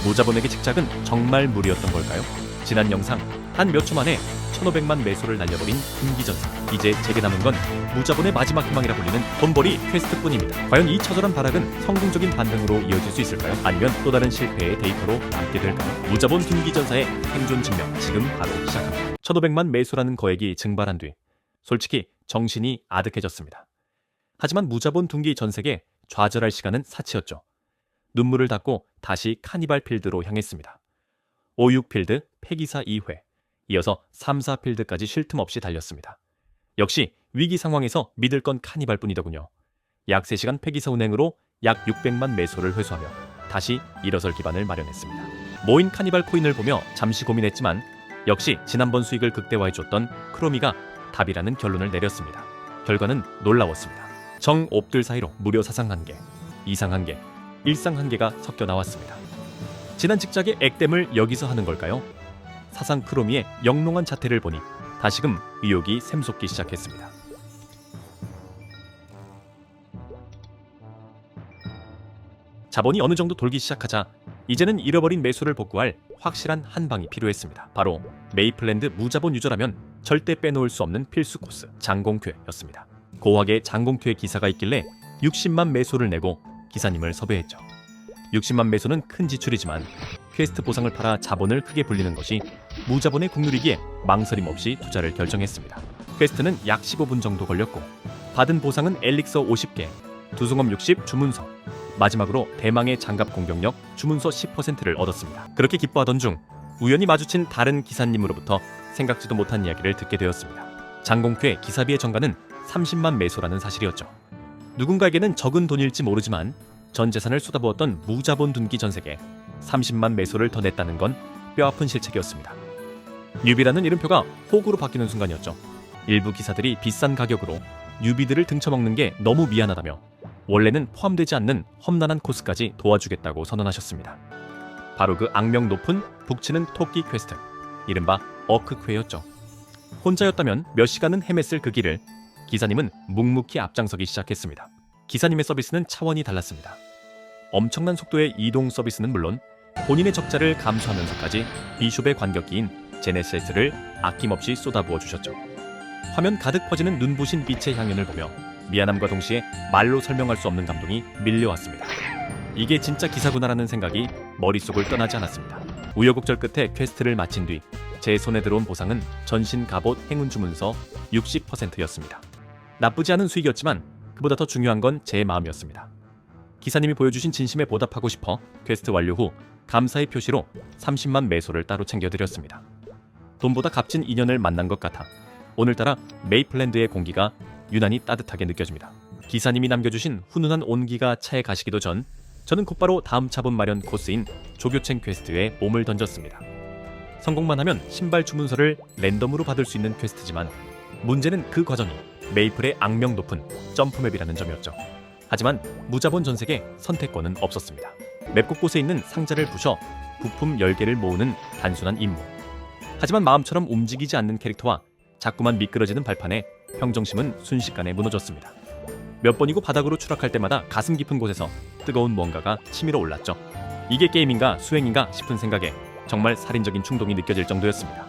무자본에게 직작은 정말 무리였던 걸까요? 지난 영상 단 몇 초 만에 1500만 매소를 날려버린 금기전사. 이제 제게 남은 건 무자본의 마지막 희망이라 불리는 돈벌이 퀘스트뿐입니다. 과연 이 처절한 발악은 성공적인 반등으로 이어질 수 있을까요? 아니면 또 다른 실패의 데이터로 남게 될까요? 무자본 금기전사의 생존 증명 지금 바로 시작합니다. 1500만 매소라는 거액이 증발한 뒤 솔직히 정신이 아득해졌습니다. 하지만 무자본 둔기 전색에 좌절할 시간은 사치였죠. 눈물을 닦고 다시 카니발 필드로 향했습니다. 5, 6필드, 폐기사 2회, 이어서 3, 4필드까지 쉴 틈 없이 달렸습니다. 역시 위기 상황에서 믿을 건 카니발뿐이더군요. 약 3시간 폐기사 운행으로 약 600만 매소를 회수하며 다시 일어설 기반을 마련했습니다. 모인 카니발 코인을 보며 잠시 고민했지만 역시 지난번 수익을 극대화해줬던 크로미가 답이라는 결론을 내렸습니다. 결과는 놀라웠습니다. 정옵들 사이로 무려 사상 1개, 이상 1개, 일상 1개가 섞여 나왔습니다. 지난 직작의 액땜을 여기서 하는 걸까요? 사상 크로미의 영롱한 자태를 보니 다시금 의욕이 샘솟기 시작했습니다. 자본이 어느 정도 돌기 시작하자 이제는 잃어버린 매수를 복구할 확실한 한 방이 필요했습니다. 바로 메이플랜드 무자본 유저라면 절대 빼놓을 수 없는 필수 코스 장공퇴였습니다. 고학의 장공퇴 기사가 있길래 60만 매소를 내고 기사님을 섭외했죠. 60만 매소는 큰 지출이지만 퀘스트 보상을 팔아 자본을 크게 불리는 것이 무자본의 국룰이기에 망설임 없이 투자를 결정했습니다. 퀘스트는 약 15분 정도 걸렸고 받은 보상은 엘릭서 50개, 두송엄 60 주문서, 마지막으로 대망의 장갑 공격력 주문서 10%를 얻었습니다. 그렇게 기뻐하던 중 우연히 마주친 다른 기사님으로부터 생각지도 못한 이야기를 듣게 되었습니다. 장공퇴 기사비의 정가는 30만 매소라는 사실이었죠. 누군가에게는 적은 돈일지 모르지만 전 재산을 쏟아부었던 무자본 둔기 전색에 30만 매소를 더 냈다는 건 뼈아픈 실책이었습니다. 뉴비라는 이름표가 호구로 바뀌는 순간이었죠. 일부 기사들이 비싼 가격으로 뉴비들을 등쳐먹는 게 너무 미안하다며 원래는 포함되지 않는 험난한 코스까지 도와주겠다고 선언하셨습니다. 바로 그 악명 높은 북치는 토끼 퀘스트, 이른바 어크퀘였죠. 혼자였다면 몇 시간은 헤맸을 그 길을 기사님은 묵묵히 앞장서기 시작했습니다. 기사님의 서비스는 차원이 달랐습니다. 엄청난 속도의 이동 서비스는 물론 본인의 적자를 감수하면서까지 비숍의 관격기인 제네시스를 아낌없이 쏟아부어 주셨죠. 화면 가득 퍼지는 눈부신 빛의 향연을 보며 미안함과 동시에 말로 설명할 수 없는 감동이 밀려왔습니다. 이게 진짜 기사구나라는 생각이 머릿속을 떠나지 않았습니다. 우여곡절 끝에 퀘스트를 마친 뒤 제 손에 들어온 보상은 전신 갑옷 행운 주문서 60%였습니다. 나쁘지 않은 수익이었지만 그보다 더 중요한 건 제 마음이었습니다. 기사님이 보여주신 진심에 보답하고 싶어 퀘스트 완료 후 감사의 표시로 30만 매소를 따로 챙겨드렸습니다. 돈보다 값진 인연을 만난 것 같아 오늘따라 메이플랜드의 공기가 유난히 따뜻하게 느껴집니다. 기사님이 남겨주신 훈훈한 온기가 차에 가시기도 전 저는 곧바로 다음 차본 마련 코스인 조교첸 퀘스트에 몸을 던졌습니다. 성공만 하면 신발 주문서를 랜덤으로 받을 수 있는 퀘스트지만 문제는 그 과정이 메이플의 악명 높은 점프맵이라는 점이었죠. 하지만 무자본 전색에 선택권은 없었습니다. 맵 곳곳에 있는 상자를 부셔 부품 10개를 모으는 단순한 임무. 하지만 마음처럼 움직이지 않는 캐릭터와 자꾸만 미끄러지는 발판에 평정심은 순식간에 무너졌습니다. 몇 번이고 바닥으로 추락할 때마다 가슴 깊은 곳에서 뜨거운 뭔가가 치밀어 올랐죠. 이게 게임인가 수행인가 싶은 생각에 정말 살인적인 충동이 느껴질 정도였습니다.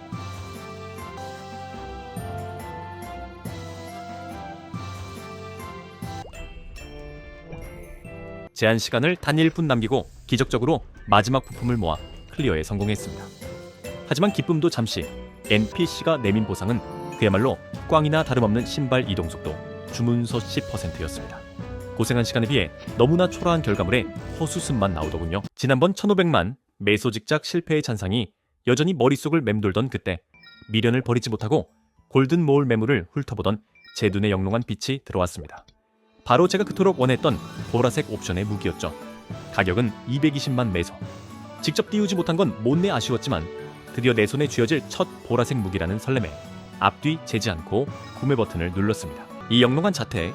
제한 시간을 단 1분 남기고 기적적으로 마지막 부품을 모아 클리어에 성공했습니다. 하지만 기쁨도 잠시. NPC가 내민 보상은 그야말로 꽝이나 다름없는 신발 이동속도 주문서 10%였습니다. 고생한 시간에 비해 너무나 초라한 결과물에 허수습만 나오더군요. 지난번 1500만 매소 직작 실패의 잔상이 여전히 머릿속을 맴돌던 그때 미련을 버리지 못하고 골든 모을 매물을 훑어보던 제 눈에 영롱한 빛이 들어왔습니다. 바로 제가 그토록 원했던 보라색 옵션의 무기였죠. 가격은 220만 매소. 직접 띄우지 못한 건 못내 아쉬웠지만 드디어 내 손에 쥐어질 첫 보라색 무기라는 설렘에 앞뒤 재지 않고 구매 버튼을 눌렀습니다. 이 영롱한 자태에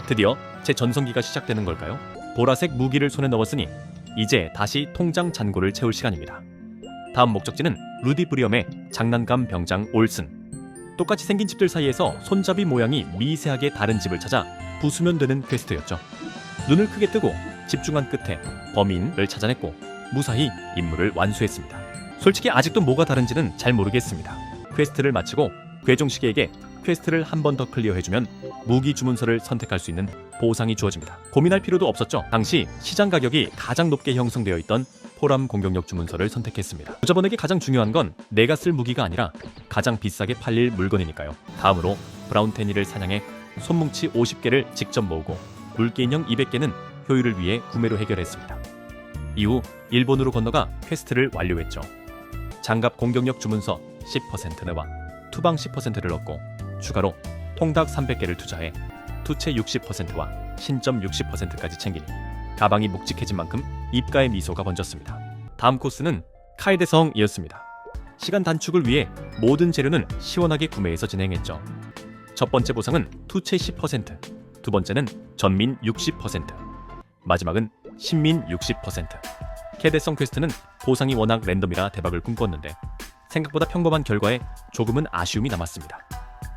드디어 제 전성기가 시작되는 걸까요? 보라색 무기를 손에 넣었으니 이제 다시 통장 잔고를 채울 시간입니다. 다음 목적지는 루디브리엄의 장난감 병장 올슨. 똑같이 생긴 집들 사이에서 손잡이 모양이 미세하게 다른 집을 찾아 부수면 되는 퀘스트였죠. 눈을 크게 뜨고 집중한 끝에 범인을 찾아냈고 무사히 임무를 완수했습니다. 솔직히 아직도 뭐가 다른지는 잘 모르겠습니다. 퀘스트를 마치고 괴종시계에게 퀘스트를 한 번 더 클리어해주면 무기 주문서를 선택할 수 있는 보상이 주어집니다. 고민할 필요도 없었죠. 당시 시장 가격이 가장 높게 형성되어 있던 포람 공격력 주문서를 선택했습니다. 유저분에게 가장 중요한 건 내가 쓸 무기가 아니라 가장 비싸게 팔릴 물건이니까요. 다음으로 브라운테니를 사냥해 손뭉치 50개를 직접 모으고 물개 인형 200개는 효율을 위해 구매로 해결했습니다. 이후 일본으로 건너가 퀘스트를 완료했죠. 장갑 공격력 주문서 10% 내와 투방 10%를 얻고 추가로 통닭 300개를 투자해 투체 60%와 신점 60%까지 챙기니 가방이 묵직해진 만큼 입가에 미소가 번졌습니다. 다음 코스는 카에데성이었습니다. 시간 단축을 위해 모든 재료는 시원하게 구매해서 진행했죠. 첫 번째 보상은 투체 10%, 두 번째는 전민 60%, 마지막은 신민 60%. 카에데성 퀘스트는 보상이 워낙 랜덤이라 대박을 꿈꿨는데 생각보다 평범한 결과에 조금은 아쉬움이 남았습니다.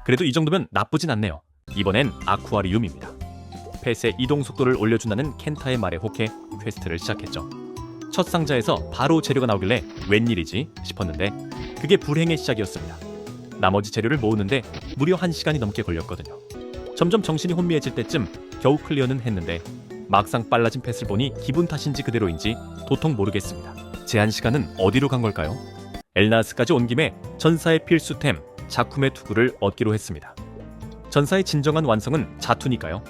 그래도 이 정도면 나쁘진 않네요. 이번엔 아쿠아리움입니다. 펫의 이동 속도를 올려준다는 켄타의 말에 혹해 퀘스트를 시작했죠. 첫 상자에서 바로 재료가 나오길래 웬일이지 싶었는데 그게 불행의 시작이었습니다. 나머지 재료를 모으는데 무려 1시간이 넘게 걸렸거든요. 점점 정신이 혼미해질 때쯤 겨우 클리어는 했는데 막상 빨라진 펫을 보니 기분 탓인지 그대로인지 도통 모르겠습니다. 제한 시간은 어디로 간 걸까요? 엘나스까지 온 김에 전사의 필수템 자쿠메 투구를 얻기로 했습니다. 전사의 진정한 완성은 자투니까요.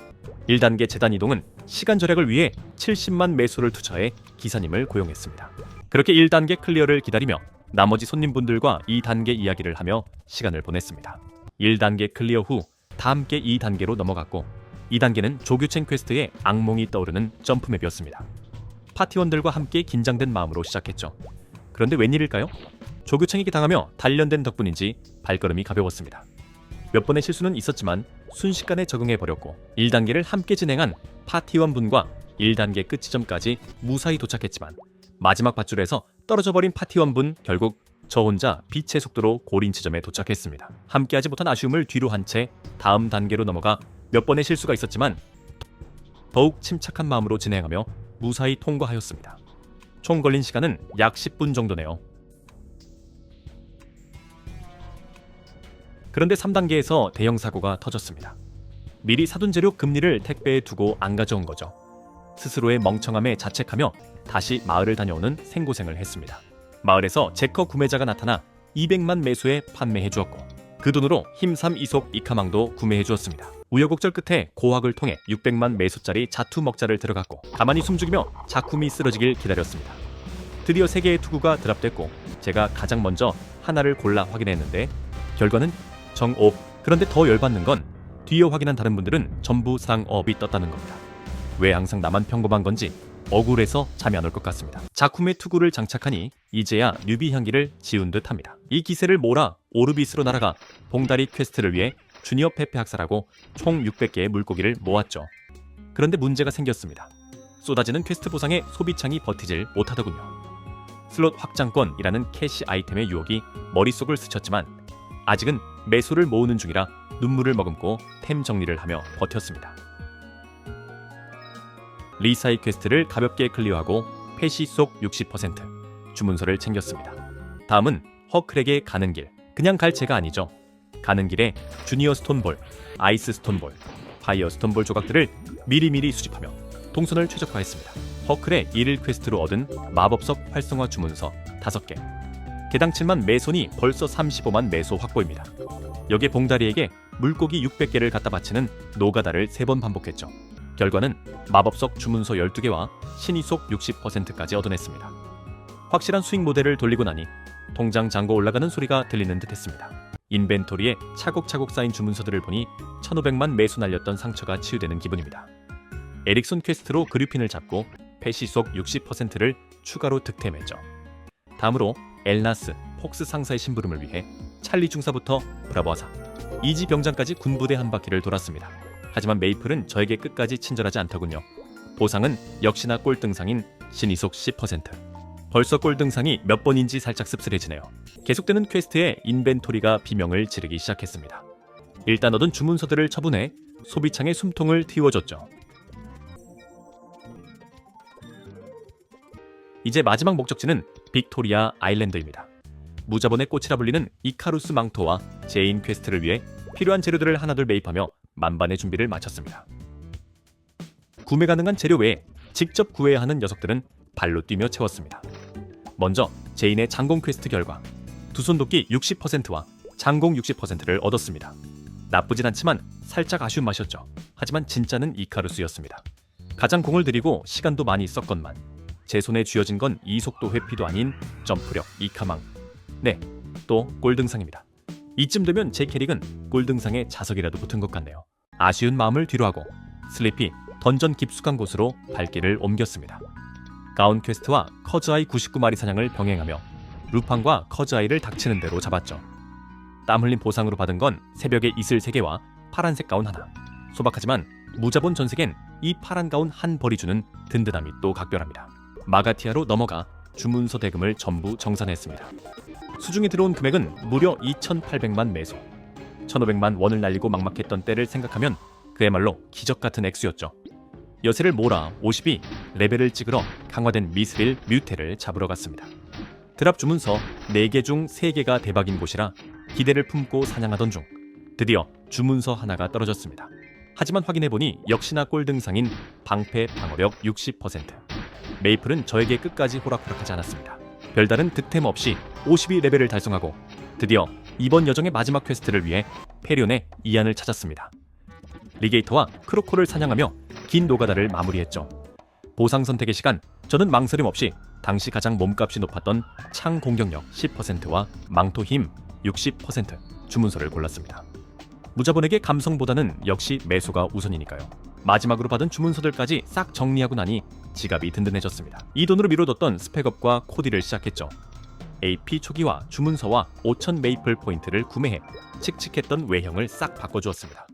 1단계 재단 이동은 시간 절약을 위해 70만 매소를 투자해 기사님을 고용했습니다. 그렇게 1단계 클리어를 기다리며 나머지 손님분들과 2단계 이야기를 하며 시간을 보냈습니다. 1단계 클리어 후 다 함께 2단계로 넘어갔고 2단계는 조규첸 퀘스트에 악몽이 떠오르는 점프맵이었습니다. 파티원들과 함께 긴장된 마음으로 시작했죠. 그런데 웬일일까요? 조교창에게 당하며 단련된 덕분인지 발걸음이 가벼웠습니다. 몇 번의 실수는 있었지만 순식간에 적응해버렸고 1단계를 함께 진행한 파티원분과 1단계 끝 지점까지 무사히 도착했지만 마지막 밧줄에서 떨어져버린 파티원분 결국 저 혼자 빛의 속도로 고린 지점에 도착했습니다. 함께하지 못한 아쉬움을 뒤로 한 채 다음 단계로 넘어가 몇 번의 실수가 있었지만 더욱 침착한 마음으로 진행하며 무사히 통과하였습니다. 총 걸린 시간은 약 10분 정도네요. 그런데 3단계에서 대형 사고가 터졌습니다. 미리 사둔 재료 금리를 택배에 두고 안 가져온 거죠. 스스로의 멍청함에 자책하며 다시 마을을 다녀오는 생고생을 했습니다. 마을에서 제커 구매자가 나타나 200만 매수에 판매해 주었고 그 돈으로 힘3 이속 이카망도 구매해 주었습니다. 우여곡절 끝에 고학을 통해 600만 매수짜리 자투 먹자를 들어갔고 가만히 숨죽이며 자쿠미 쓰러지길 기다렸습니다. 드디어 3개의 투구가 드랍됐고 제가 가장 먼저 하나를 골라 확인했는데 결과는 정업. 그런데 더 열받는 건 뒤에 확인한 다른 분들은 전부 상업이 떴다는 겁니다. 왜 항상 나만 평범한 건지 억울해서 잠이 안 올 것 같습니다. 자쿠메 투구를 장착하니 이제야 뉴비 향기를 지운 듯합니다. 이 기세를 몰아 오르비스로 날아가 봉다리 퀘스트를 위해 주니어 페페 학살하고 총 600개의 물고기를 모았죠. 그런데 문제가 생겼습니다. 쏟아지는 퀘스트 보상에 소비창이 버티질 못하더군요. 슬롯 확장권이라는 캐시 아이템의 유혹이 머릿속을 스쳤지만 아직은 매수를 모으는 중이라 눈물을 머금고 템 정리를 하며 버텼습니다. 리사이 퀘스트를 가볍게 클리어하고 패시 속 60% 주문서를 챙겼습니다. 다음은 허크렉에 가는 길. 그냥 갈 제가 아니죠. 가는 길에 주니어 스톤볼, 아이스 스톤볼, 파이어 스톤볼 조각들을 미리미리 수집하며 동선을 최적화했습니다. 허클의 1일 퀘스트로 얻은 마법석 활성화 주문서 5개. 개당 7만 매손이 벌써 35만 매소 확보입니다. 여기에 봉다리에게 물고기 600개를 갖다 바치는 노가다를 3번 반복했죠. 결과는 마법석 주문서 12개와 신이속 60%까지 얻어냈습니다. 확실한 수익 모델을 돌리고 나니 통장 잔고 올라가는 소리가 들리는 듯 했습니다. 인벤토리에 차곡차곡 쌓인 주문서들을 보니 1500만 매수 날렸던 상처가 치유되는 기분입니다. 에릭손 퀘스트로 그리핀을 잡고 패시 속 60%를 추가로 득템했죠. 다음으로 엘나스, 폭스 상사의 심부름을 위해 찰리 중사부터 브라보아사, 이지 병장까지 군부대 한 바퀴를 돌았습니다. 하지만 메이플은 저에게 끝까지 친절하지 않더군요. 보상은 역시나 꼴등상인 신이속 10%. 벌써 꼴등상이 몇 번인지 살짝 씁쓸해지네요. 계속되는 퀘스트에 인벤토리가 비명을 지르기 시작했습니다. 일단 얻은 주문서들을 처분해 소비창의 숨통을 틔워줬죠. 이제 마지막 목적지는 빅토리아 아일랜드입니다. 무자본의 꽃이라 불리는 이카루스 망토와 제인 퀘스트를 위해 필요한 재료들을 하나둘 매입하며 만반의 준비를 마쳤습니다. 구매 가능한 재료 외에 직접 구해야 하는 녀석들은 발로 뛰며 채웠습니다. 먼저 제인의 장공 퀘스트 결과 두손도끼 60%와 장공 60%를 얻었습니다. 나쁘진 않지만 살짝 아쉬운 맛이었죠. 하지만 진짜는 이카루스였습니다. 가장 공을 들이고 시간도 많이 썼건만 제 손에 쥐어진 건 이속도 회피도 아닌 점프력 이카망. 네, 또 꼴등상입니다. 이쯤 되면 제 캐릭은 꼴등상에 자석이라도 붙은 것 같네요. 아쉬운 마음을 뒤로하고 슬리피 던전 깊숙한 곳으로 발길을 옮겼습니다. 가운 퀘스트와 커즈아이 99마리 사냥을 병행하며 루팡과 커즈아이를 닥치는 대로 잡았죠. 땀 흘린 보상으로 받은 건 새벽의 이슬 3개와 파란색 가운 하나. 소박하지만 무자본 전색엔 이 파란 가운 한 벌이 주는 든든함이 또 각별합니다. 마가티아로 넘어가 주문서 대금을 전부 정산했습니다. 수중에 들어온 금액은 무려 2,800만 매소. 1,500만 원을 날리고 막막했던 때를 생각하면 그야말로 기적같은 액수였죠. 여세를 몰아 50이 레벨을 찍으러 강화된 미스릴 뮤테를 잡으러 갔습니다. 드랍 주문서 4개 중 3개가 대박인 곳이라 기대를 품고 사냥하던 중 드디어 주문서 하나가 떨어졌습니다. 하지만 확인해보니 역시나 꼴등상인 방패 방어력 60%. 메이플은 저에게 끝까지 호락호락하지 않았습니다. 별다른 득템 없이 52 레벨을 달성하고 드디어 이번 여정의 마지막 퀘스트를 위해 페리온의 이안을 찾았습니다. 리게이터와 크로코를 사냥하며 긴 노가다를 마무리했죠. 보상 선택의 시간, 저는 망설임 없이 당시 가장 몸값이 높았던 창 공격력 10%와 망토 힘 60% 주문서를 골랐습니다. 무자본에게 감성보다는 역시 매수가 우선이니까요. 마지막으로 받은 주문서들까지 싹 정리하고 나니 지갑이 든든해졌습니다. 이 돈으로 미뤄뒀던 스펙업과 코디를 시작했죠. AP 초기화 주문서와 5,000 메이플 포인트를 구매해 칙칙했던 외형을 싹 바꿔주었습니다.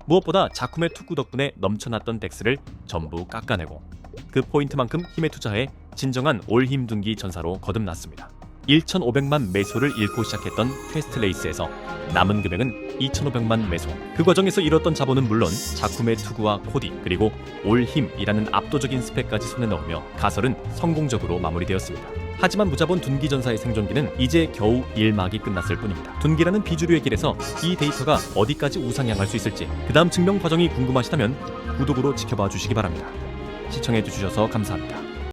무엇보다 자쿠메 투구 덕분에 넘쳐났던 덱스를 전부 깎아내고 그 포인트만큼 힘에 투자해 진정한 올힘 둔기 전사로 거듭났습니다. 1,500만 매소를 잃고 시작했던 퀘스트 레이스에서 남은 금액은 2,500만 매소. 그 과정에서 잃었던 자본은 물론 자쿠메 투구와 코디 그리고 올힘이라는 압도적인 스펙까지 손에 넣으며 가설은 성공적으로 마무리되었습니다. 하지만 무자본 둔기 전사의 생존기는 이제 겨우 1막이 끝났을 뿐입니다. 둔기라는 비주류의 길에서 이 데이터가 어디까지 우상향할 수 있을지 그 다음 증명 과정이 궁금하시다면 구독으로 지켜봐 주시기 바랍니다. 시청해주셔서 감사합니다.